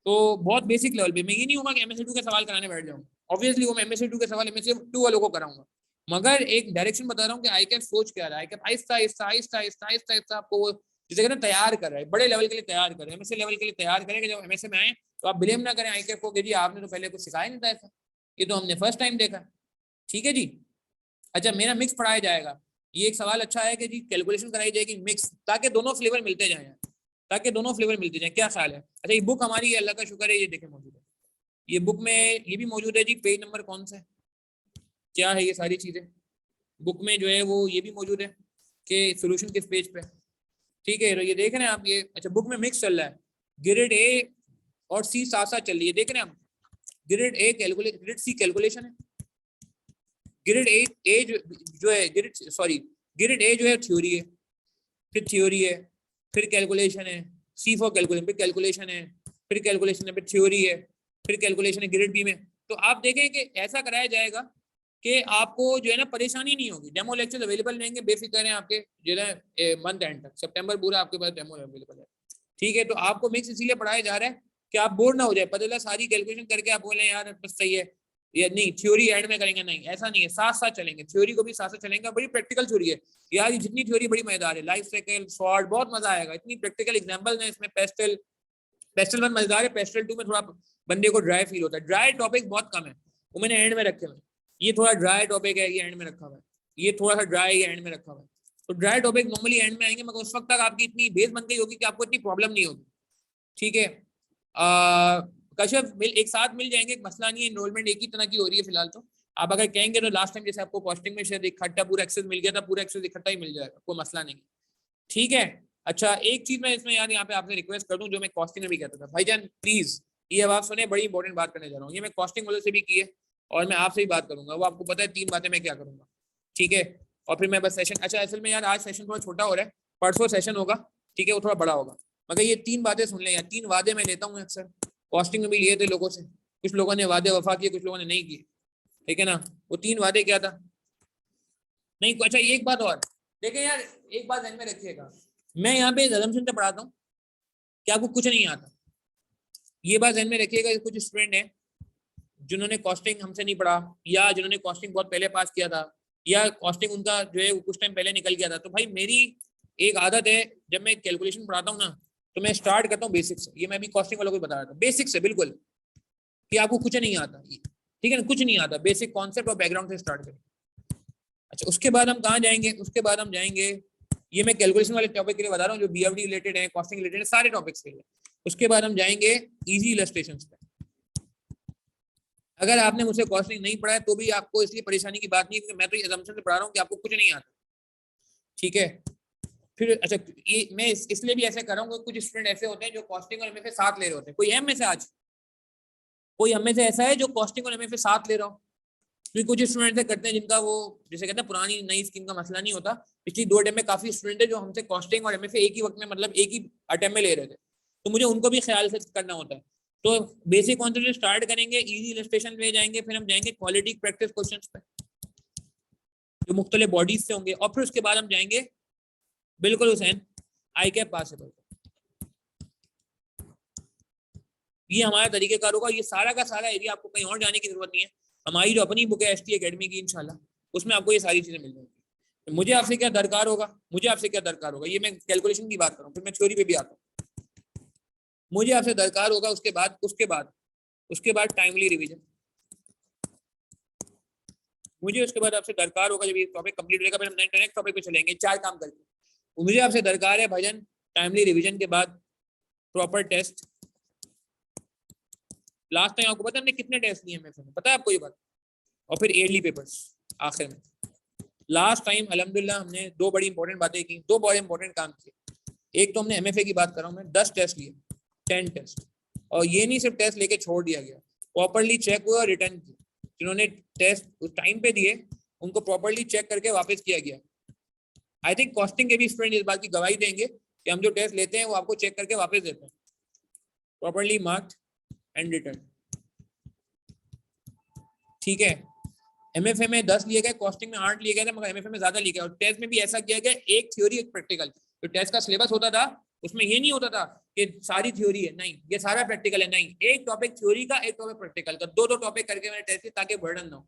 तो बहुत बेसिक लेवल पे, मैं ये नहीं कहूंगा कि MSc2 के सवाल कराने बैठ जाऊंगा, ऑब्वियसली वो मैं MSc2 के सवाल MSc2 वालों को कराऊंगा, मगर एक डायरेक्शन बता रहा हूँ कि ICAP सोच क्या रहा है। ICAP आहिस्ता आहिस्ता आहिस्ता आहिस्ता आहिस्ता आहिस्ता आपको वो जिसे कहते हैं तैयार कर रहा है, बड़े लेवल के लिए तैयार कर रहे हैं, MSc लेवल के लिए तैयार करेंगे। जब MSc में आए तो आप ब्लेम ना करें ICAP को कि जी आपने तो पहले कुछ सिखाया नहीं था ऐसा, ये तो हमने फर्स्ट टाइम देखा, ठीक है जी। अच्छा मेरा मिक्स पढ़ाया जाएगा, ये एक सवाल अच्छा है कि जी कैलकुलेशन कराई जाएगी मिक्स, ताकि दोनों फ्लेवर मिलते जाएं, ताकि दोनों फ्लेवर मिलते जाएं। क्या ख्याल है? अच्छा ये बुक हमारी अल्लाह का शुक्र है, ये देखें मौजूद है, ये बुक में ये भी मौजूद है जी। पेज नंबर कौन सा है, क्या है, ये सारी चीजें बुक में जो है वो ये भी मौजूद है कि सोल्यूशन किस पेज पे, ठीक है। ये देख रहे हैं आप ये, अच्छा बुक में मिक्स चल रहा है, ग्रेड A और C साथ साथ चल रही है, देख रहे हैं आप, grade A calculation, grade C calculation है, ग्रेड ए जो है ग्रेड A जो है थ्योरी है, फिर थ्योरी है, फिर कैलकुलेशन है, C फॉर कैलकुलेशन, फिर कैलकुलेशन है, फिर कैलकुलेशन है, फिर थ्योरी है, फिर कैलकुलेशन है ग्रेड B में। तो आप देखें कि ऐसा कराया जाएगा कि आपको जो है ना परेशानी नहीं होगी। डेमो लेक्चर अवेलेबल रहेंगे, बेफिक्र हैं आपके जो है मंथ एंड तक, सितंबर पूरा आपके पास डेमो अवेलेबल है, ठीक है। तो आपको मिक्स इसीलिए पढ़ाया जा रहा है कि आप बोर ना हो जाए, पता चला सारी कैलकुलेशन करके आप बोले यार बस सही है, या नहीं थ्योरी एंड में करेंगे, नहीं ऐसा नहीं है, साथ साथ चलेंगे, थ्योरी को भी साथ साथ चलेंगे। बड़ी प्रैक्टिकल थ्योरी है यार, ये जितनी थ्योरी बड़ी मजेदार है, लाइफ साइकिल सॉर्ट बहुत मजा आएगा, इतनी प्रैक्टिकल एग्जांपल है इसमें। पेस्टल, पेस्टल 1 मजेदार है, पेस्टल 2 में थोड़ा बंदे को ड्राई फील होता है, ड्राई टॉपिक बहुत कम है, वो मैंने एंड में रखे हुए। ये थोड़ा ड्राई टॉपिक है, ये एंड में रखा हुआ है, ये थोड़ा सा ड्राई एंड में रखा हुआ है। तो ड्राई टॉपिक नॉर्मली एंड में आएंगे, मगर उस वक्त तक आपकी इतनी बेस बन गई होगी कि आपको इतनी प्रॉब्लम नहीं होगी, ठीक है। कश्यप एक साथ मिल जाएंगे, मसला नहीं है, एनरोलमेंट एक ही तरह की हो रही है फिलहाल। तो आप अगर कहेंगे तो लास्ट टाइम जैसे आपको कॉस्टिंग में शायद इकट्ठा पूरा एक्सेस मिल गया था, पूरा एक्सेस इकट्ठा ही मिल जाएगा, कोई मसला नहीं, ठीक है। अच्छा एक चीज मैं इसमें यार यहाँ पे आपसे रिक्वेस्ट कर दूं, जो मैं कॉस्टिंग में भी कहता था, भाईजान प्लीज ये अब आप सुने, बड़ी इंपॉर्टेंट बात करने जा रहा हूँ, ये मैं कॉस्टिंग वाले से भी की है और मैं आपसे भी बात करूंगा, वो आपको पता है 3 बातें मैं क्या करूंगा, ठीक है। और फिर मैं बस सेशन, अच्छा असल में यार आज सेशन थोड़ा छोटा हो रहा है, परसों सेशन होगा, ठीक है, वो थोड़ा बड़ा होगा, मगर ये 3 बातें सुन लें यार। 3 वादे मैं लेता हूँ अक्सर, कॉस्टिंग में भी लिए थे लोगों से, कुछ लोगों ने वादे वफा किए, कुछ लोगों ने नहीं किए, ठीक है ना। वो 3 वादे क्या था, नहीं अच्छा एक बात और देखें यार, एक बात ध्यान में रखिएगा, मैं यहाँ पे असम्पशन से पढ़ाता हूँ कि आपको कुछ नहीं आता, ये बात ध्यान में रखिएगा। कुछ स्टूडेंट हैं जिन्होंने कॉस्टिंग हमसे नहीं पढ़ा, या जिन्होंने कॉस्टिंग बहुत पहले पास किया था, या कॉस्टिंग उनका जो है कुछ टाइम पहले निकल गया था। तो भाई मेरी एक आदत है, जब मैं कैलकुलेशन पढ़ाता हूँ ना, तो मैं स्टार्ट करता हूँ बेसिक से, ये मैं भी कॉस्टिंग वालों को बता रहा था, बेसिक से बिल्कुल, कि आपको कुछ नहीं आता, ठीक है ना, कुछ नहीं आता, बेसिक कॉन्सेप्ट और बैकग्राउंड से स्टार्ट करें। अच्छा उसके बाद हम कहाँ जाएंगे, उसके बाद हम जाएंगे, ये मैं कैलकुलेशन वाले टॉपिक के लिए बता रहा हूँ, जो BFD रिलेटेड है, कॉस्टिंग रिलेटेड है, सारे टॉपिक्स के लिए। उसके बाद हम जाएंगे इजी इलस्ट्रेशंस पे। अगर आपने मुझसे कॉस्टिंग नहीं पढ़ा है तो भी आपको इसलिए परेशानी की बात नहीं, क्योंकि मैं तो ये assumption से पढ़ा रहा हूँ कि आपको कुछ नहीं आता, ठीक है। फिर अच्छा, ये मैं इसलिए भी ऐसे कर रहा हूँ, कुछ स्टूडेंट ऐसे होते हैं जो कॉस्टिंग और एमएफए साथ ले रहे होते हैं। कोई है में से आज, कोई हमें से ऐसा है जो कॉस्टिंग और एमएफए साथ ले रहा हो? क्योंकि कुछ स्टूडेंट ऐसे करते हैं जिनका वो जैसे कहते हैं पुरानी नई स्कीम का मसला नहीं होता। पिछली 2 अटेम्प्ट में काफी स्टूडेंट है जो हमसे कॉस्टिंग और एमएफए एक ही वक्त में, मतलब एक ही अटेम्प्ट में ले रहे थे, तो मुझे उनको भी ख्याल से करना होता है। तो बेसिक कॉन्सेप्ट स्टार्ट करेंगे, इजी इलस्ट्रेशन में जाएंगे, फिर हम जाएंगे क्वालिटी प्रैक्टिस क्वेश्चंस पे जो मुख्तलिफ बॉडीज से होंगे, और फिर उसके बाद हम जाएंगे बिल्कुल हुसैन आई कैप पॉसिबल। ये हमारा तरीकेकार होगा। ये सारा का सारा एरिया, आपको कहीं और जाने की जरूरत नहीं है। हमारी जो अपनी बुक है एसटी एकेडमी की, इंशाल्लाह उसमें आपको ये सारी चीजें मिल जाएंगी। मुझे आपसे क्या दरकार होगा, मुझे आपसे क्या दरकार होगा, ये मैं कैलकुलेशन की बात कर रहा हूँ, फिर मैं थ्योरी पे भी आता हूँ। मुझे आपसे दरकार होगा उसके बाद टाइमली रिविजन। मुझे उसके बाद आपसे दरकार होगा, जब ये टॉपिक कंप्लीट होगा फिर हम नेक्स्ट टॉपिक पे चलेंगे 4 काम करके। मुझे आपसे दरकार है भाईजान टाइमली रिविजन के बाद प्रॉपर टेस्ट। लास्ट टाइम आपको पता है हमने कितने टेस्ट लिए एमएफए में, पता है आपको ये बात? और फिर ईयरली पेपर्स आखिर में। लास्ट टाइम अल्हम्दुलिल्लाह हमने 2 बड़ी इंपॉर्टेंट बातें की, 2 बड़े इंपॉर्टेंट काम किए। एक तो हमने एमएफए की बात कर रहा हूँ मैं, 10 टेस्ट लिए, 10 टेस्ट। और ये नहीं सिर्फ टेस्ट लेके छोड़ दिया गया, प्रॉपरली चेक हुआ और रिटर्न किया। जिन्होंने टेस्ट उस टाइम पे दिए उनको प्रॉपरली चेक करके वापस किया गया। आई थिंक कॉस्टिंग के भी स्टूडेंट इस बात की गवाही देंगे कि हम जो टेस्ट लेते हैं वो आपको चेक करके वापस देते हैं, प्रॉपरली मार्क्ड एंड रिटर्न, ठीक है। एमएफए में 10 लिए गए, कॉस्टिंग में 8 लिए गए थे, मगर एमएफए में ज्यादा लिए गए। और टेस्ट में भी ऐसा किया गया, एक थ्योरी एक प्रैक्टिकल। तो टेस्ट का सिलेबस होता था उसमें ये नहीं होता था कि सारी थ्योरी है, नहीं ये सारा प्रैक्टिकल है, नहीं एक टॉपिक थ्योरी का एक टॉपिक प्रैक्टिकल का, 2 टॉपिक करके मैंने टेस्ट किया ताकि बर्डन ना हो,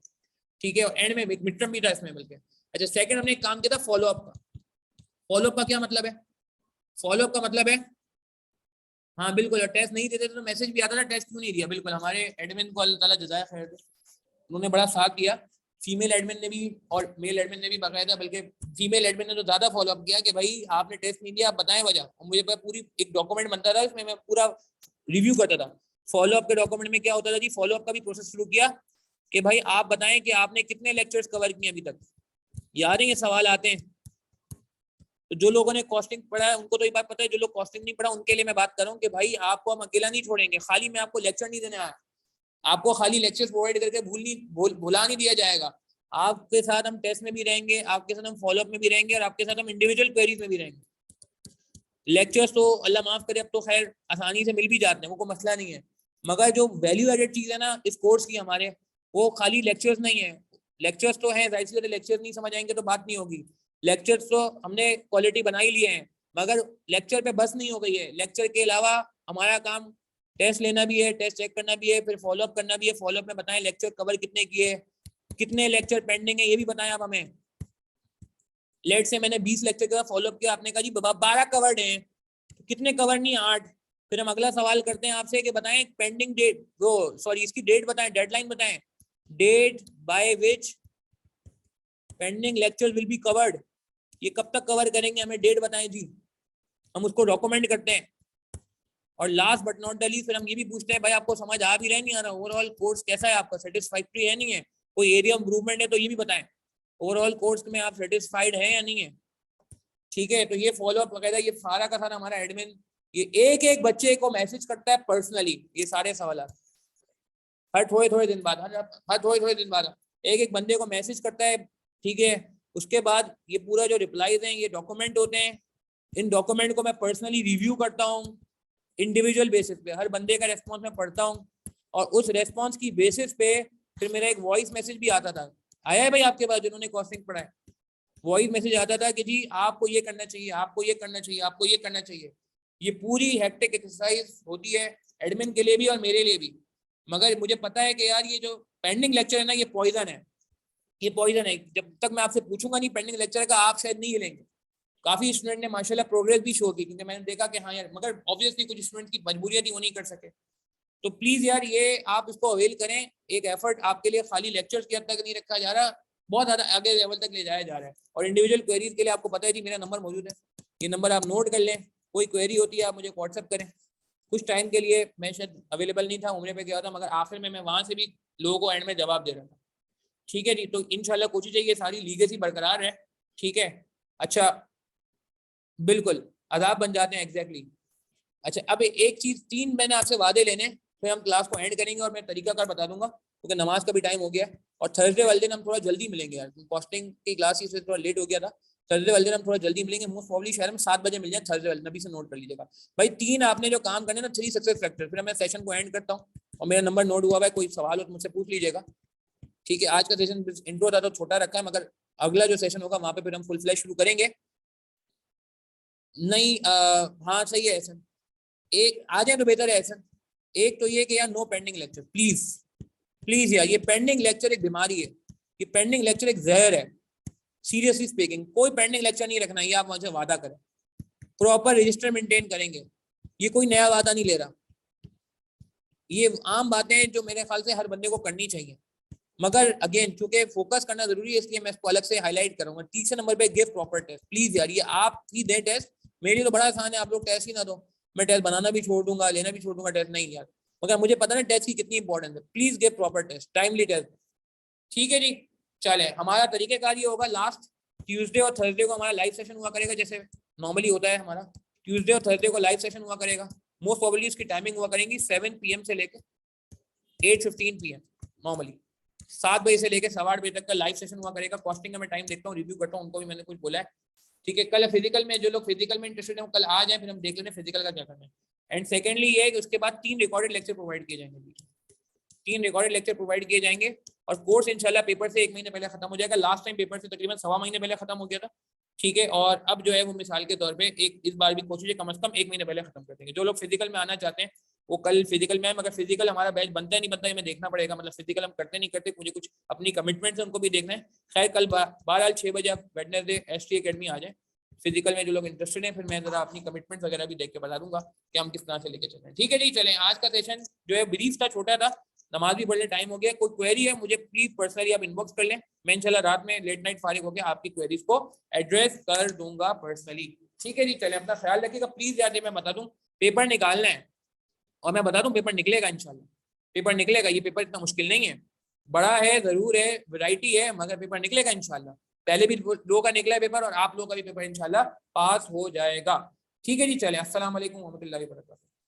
ठीक है। और एंड में मिड टर्म भी था इसमें बल्कि। अच्छा, सेकंड हमने एक काम किया था फॉलोअप का। फॉलोअप का क्या मतलब है? फॉलोअप का मतलब है, हाँ बिल्कुल, टेस्ट नहीं देते तो मैसेज भी आता था टेस्ट क्यों नहीं दिया। बिल्कुल, हमारे एडमिन को अल्लाह ताला जज़ाए खैर दे, उन्होंने बड़ा साथ दिया। फीमेल एडमिन ने भी और मेल एडमिन ने भी बाकायदा, बल्कि फीमेल एडमिन ने तो ज्यादा फॉलोअप किया कि भाई आपने टेस्ट नहीं दिया, आप बताएं वजह। और मुझे पूरी एक डॉक्यूमेंट बनता था, उसमें मैं पूरा रिव्यू करता था। फॉलोअप के डॉक्यूमेंट में क्या होता था जी, फॉलोअप का भी प्रोसेस शुरू किया कि भाई आप बताएं कि आपने कितने लेक्चर्स कवर किए अभी तक। यार ये सवाल आते हैं। तो जो लोगों ने कॉस्टिंग पढ़ा है उनको तो ये बात पता है, जो लोग कॉस्टिंग नहीं पढ़ा उनके लिए मैं बात कर रहा हूँ कि भाई आपको हम अकेला नहीं छोड़ेंगे, खाली मैं आपको लेक्चर नहीं देने आया, आपको खाली लेक्चर्स प्रोवाइड करके भुला नहीं दिया जाएगा। आपके साथ हम टेस्ट में भी रहेंगे, आपके साथ हम फॉलोअप में भी रहेंगे, और आपके साथ हम इंडिविजुअल क्वेरीज में भी रहेंगे। लेक्चर्स तो अल्लाह माफ करे अब तो खैर आसानी से मिल भी जाते हैं, वो कोई मसला नहीं है, मगर जो वैल्यू एडेड चीज है ना इस कोर्स की हमारे, वो खाली लेक्चर्स नहीं है। लेक्चर्स तो हैं, जाहिर सी बात है लेक्चर नहीं समझ आएंगे तो बात नहीं होगी। लेक्चर्स तो हमने क्वालिटी बना ही लिए हैं, मगर लेक्चर पे बस नहीं हो गई है। लेक्चर के अलावा हमारा काम टेस्ट लेना भी है, टेस्ट चेक करना भी है, फिर फॉलोअप करना भी है। फॉलोअप में बताएं लेक्चर कवर कितने किए, कितने लेक्चर पेंडिंग है, ये भी बताएं आप हमें। लेट से मैंने 20 लेक्चर का फॉलोअप किया, आपने कहा जी 12 कवर्ड हैं, तो कितने कवर नहीं 8। फिर हम अगला सवाल करते हैं आपसे कि बताएं पेंडिंग डेट, वो सॉरी इसकी डेट बताएं, डेडलाइन बताएं, date by which pending lecture will be covered. ये कब तक कवर करेंगे, हमें डेट बताएं जी, हम उसको डॉक्यूमेंट करते हैं। और last but not the least फिर हम ये भी पूछते हैं भाई आपको समझ आ भी रहा है नहीं आ रहा, ओवरऑल कोर्स कैसा है आपका, सेटिस्फैक्टरी है नहीं है, कोई एरिया ऑफ इम्प्रूवमेंट है तो ये भी बताएं, ओवरऑल कोर्स में आप सेटिस्फाइड है या नहीं है, ठीक है। तो ये फॉलोअप वगैरह ये सारा का सारा हमारा एडमिन ये एक एक बच्चे को मैसेज करता है पर्सनली, ये सारे सवाल हर थोड़े दिन बाद, हर थोड़े दिन बाद एक एक बंदे को मैसेज करता है, ठीक है। उसके बाद ये पूरा जो रिप्लाईज हैं ये डॉक्यूमेंट होते हैं, इन डॉक्यूमेंट को मैं पर्सनली रिव्यू करता हूँ इंडिविजुअल बेसिस पे, हर बंदे का रेस्पॉन्स मैं पढ़ता हूँ, और उस रेस्पॉन्स की बेसिस पे फिर मेरा एक वॉइस मैसेज भी आता था। आया है भाई आपके पास जिन्होंने कॉस्टिंग पढ़ा है? वॉइस मैसेज आता था कि जी आपको ये करना चाहिए, आपको ये करना चाहिए, आपको ये करना चाहिए। ये पूरी हेक्टिक एक्सरसाइज होती है एडमिन के लिए भी और मेरे लिए भी, मगर मुझे पता है कि यार ये जो पेंडिंग लेक्चर है ना ये पॉइजन है, ये पॉइजन है। जब तक मैं आपसे पूछूंगा नहीं पेंडिंग लेक्चर का आप शायद नहीं हिलेंगे। काफी स्टूडेंट ने माशाल्लाह प्रोग्रेस भी शो की, क्योंकि मैंने देखा कि हाँ यार, मगर ऑब्वियसली कुछ स्टूडेंट की मजबूरियां थी वो नहीं कर सके। तो प्लीज यार ये आप इसको अवेल करें, एक एफर्ट आपके लिए खाली लेक्चर्स की हद तक नहीं रखा जा रहा, बहुत ज्यादा आगे लेवल तक ले जाया जा रहा है। और इंडिविजुअल क्वेरीज के लिए आपको पता है जी मेरा नंबर मौजूद है, ये नंबर आप नोट कर लें, कोई क्वेरी होती है आप मुझे व्हाट्सएप करें, कुछ टाइम के लिए मैं शायद अवेलेबल नहीं था, उम्र पे गया था, मगर आखिर में मैं वहां से भी लोगों को एंड में जवाब दे रहा था। ठीक है जी, तो इंशाल्लाह कोशिश है ये सारी लीगेसी बरकरार है। ठीक है, अच्छा बिल्कुल आदाब बन जाते हैं एग्जैक्टली। अच्छा अब एक चीज, 3 मैंने आपसे वादे लेने, फिर हम क्लास को एंड करेंगे और मैं तरीकाकार बता दूंगा क्योंकि नमाज का भी टाइम हो गया है। और थर्सडे वाले दिन हम थोड़ा जल्दी मिलेंगे यार, कॉस्टिंग की क्लास से थोड़ा लेट हो गया था। थर्सडे वाले दिन हम थोड़ा जल्दी मिलेंगे, मोस्ट प्रॉब्ली शहर में 7 बजे मिल जाए थर्सडे वाले, नबी से नोट कर लीजिएगा भाई। 3 आपने जो काम करने ना, 3 सक्सेस फैक्टर, फिर मैं सेशन को एंड करता हूँ और मेरा नंबर नोट हुआ है, कोई सवाल हो तो मुझसे पूछ लीजिएगा। ठीक है, आज का सेशन इंट्रो था तो छोटा रखा है, मगर अगला जो सेशन होगा वहां पे फिर हम फुल फ्लैश शुरू करेंगे। नहीं हाँ सही है ऐसा, एक आ जाए तो बेहतर है ऐसा। एक तो ये कि यार no pending lecture please, please यार, ये पेंडिंग लेक्चर एक बीमारी है, ये पेंडिंग लेक्चर एक जहर है। सीरियसली स्पीकिंग, कोई पेंडिंग लेक्चर नहीं रखना, ये आप मुझे वादा करें। प्रॉपर रजिस्टर मेंटेन करेंगे, ये कोई नया वादा नहीं ले रहा, ये आम बातें हैं जो मेरे ख्याल से हर बंदे को करनी चाहिए। मगर अगेन चूंकि फोकस करना जरूरी है, इसलिए मैं इसको अलग से हाईलाइट करूंगा। तीसरे नंबर पे गिव प्रॉपर टेस्ट, प्लीज यार, ये आप ही दे टेस्ट। मेरे लिए तो बड़ा आसान है, आप लोग टेस्ट ही ना दो, मैं टेस्ट बनाना भी छोड़ दूंगा, लेना भी छोड़ दूंगा टेस्ट, नहीं यार, मगर मुझे पता ना टेस्ट की कितनी इंपॉर्टेंस है। Please give proper test, timely test. ठीक है जी, चले हमारा तरीकेकार ये होगा, लास्ट ट्यूसडे और थर्सडे को हमारा लाइव सेशन हुआ करेगा, जैसे नॉर्मली होता है हमारा ट्यूसडे और थर्सडे को लाइव सेशन हुआ करेगा। मोस्ट प्रोबेबली इसकी टाइमिंग हुआ करेंगी 7 PM से लेकर 8:15 PM, नॉर्मली 7 बजे से लेकर 8:15 बजे तक का लाइव सेशन हुआ करेगा। कॉस्टिंग का मैं टाइम देखता हूँ, रिव्यू करता हूँ, उनको भी मैंने कुछ बोला है। ठीक है, कल फिजिकल में जो लोग फिजिकल में इंटरेस्टेड है वो कल आ जाए, फिर हम देख लेंगे फिजिकल का क्या करना है। एंड सेकेंडली ये है कि उसके बाद 3 रिकॉर्डेड लेक्चर प्रोवाइड किए जाएंगे, 3 रिकॉर्डेड लेक्चर प्रोवाइड किए जाएंगे। और कोर्स इंशाल्लाह पेपर से 1 महीने पहले खत्म हो जाएगा। लास्ट टाइम पेपर से तकरीबन 1.25 महीने पहले खत्म हो गया था। ठीक है, और अब जो है वो मिसाल के तौर पे एक इस बार भी कोशिश है कम से कम 1 महीने पहले खत्म कर देंगे। जो लोग फिजिकल में आना चाहते हैं वो कल फिजिकल में है, मगर फिजिकल हमारा बैच बनता है नहीं बनता है हमें देखना पड़ेगा, मतलब फिजिकल हम करते नहीं करते, मुझे कुछ अपनी कमिटमेंट्स है उनको भी देखना है। खैर कल 12 6 बजे आप वेडनेसडे ST एकेडमी आ जाए, फिजिकल में जो लोग इंटरेस्टेड हैं, फिर मैं जरा अपनी कमिटमेंट्स वगैरह भी देख के बता दूंगा कि हम किस तरह से लेके चल रहे हैं। ठीक है जी, चलें आज का सेशन जो है ब्रीफ था, छोटा था, नमाज भी पढ़ने टाइम हो गया। कोई क्वेरी है मुझे प्लीज पर्सनली आप इनबॉक्स कर लें, मैं इंशाल्लाह रात में लेट नाइट फारिग होकर आपकी क्वेरीज को एड्रेस कर दूंगा पर्सनली। ठीक है जी, चलें अपना ख्याल रखिएगा प्लीज। याद है मैं बता दूं, पेपर निकालना है और मैं बता दूं पेपर निकलेगा इंशाल्लाह, पेपर निकलेगा। ये पेपर इतना मुश्किल नहीं है, बड़ा है जरूर है, वैरायटी है, मगर पेपर निकलेगा इंशाल्लाह। पहले भी लोगों का निकला है पेपर और आप लोगों का भी पेपर इंशाल्लाह पास हो जाएगा। ठीक है जी, चलें, अस्सलाम वालेकुम व रहमतुल्लाहि व बरकातहू।